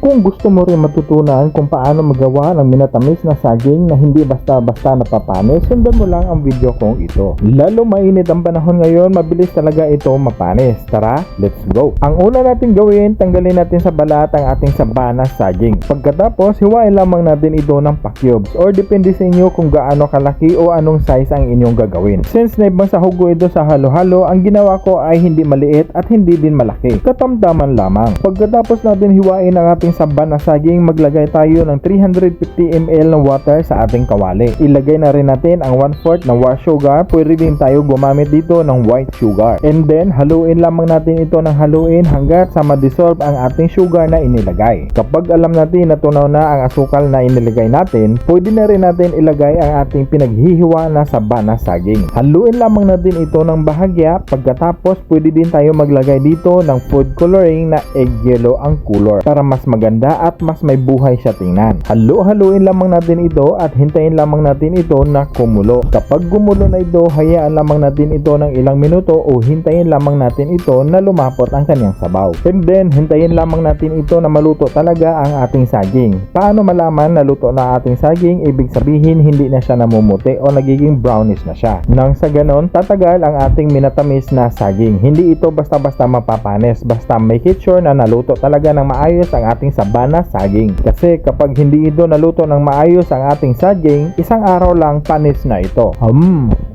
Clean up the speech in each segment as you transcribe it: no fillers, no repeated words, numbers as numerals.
Kung gusto mo rin matutunan kung paano magawa ng minatamis na saging na hindi basta-basta napapanis, sundan mo lang ang video kong ito. Lalo mainit ang panahon ngayon, mabilis talaga ito mapanis. Tara, let's go! Ang una natin gawin, tanggalin natin sa balat ang ating saba na saging. Pagkatapos, hiwain lamang natin ito ng pa-cubes or depende sa inyo kung gaano kalaki o anong size ang inyong gagawin. Since naibang sa hugo ito sa halo-halo, ang ginawa ko ay hindi maliit at hindi din malaki. Katamtaman lamang. Pagkatapos natin hiwain ang ating saba na saging, maglagay tayo ng 350 ml ng water sa ating kawali. Ilagay na rin natin ang 1/4 na white sugar. Pwede din tayo gumamit dito ng white sugar. And then, haluin lamang natin ito ng haluin hanggat sa ma-dissolve ang ating sugar na inilagay. Kapag alam natin na tunaw na ang asukal na inilagay natin, pwede na rin natin ilagay ang ating pinaghihiwa na saba na saging. Haluin lamang natin ito ng bahagya. Pagkatapos, pwede din tayo maglagay dito ng food coloring na egg yellow ang color para mas maganda at mas may buhay siya tingnan. Haluin lamang natin ito at hintayin lamang natin ito na kumulo. Kapag gumulo na ito, hayaan lamang natin ito ng ilang minuto o hintayin lamang natin ito na lumapot ang kanyang sabaw. And then, hintayin lamang natin ito na maluto talaga ang ating saging. Paano malaman na luto na ating saging? Ibig sabihin, hindi na siya namumuti o nagiging brownish na siya. Nang sa ganon, tatagal ang ating minatamis na saging. Hindi ito basta-basta mapapanis. Basta make it sure na naluto talaga ng maayos ang ating saba na saging. Kasi kapag hindi ito naluto ng maayos ang ating saging, isang araw lang panis na ito.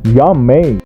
Yummy!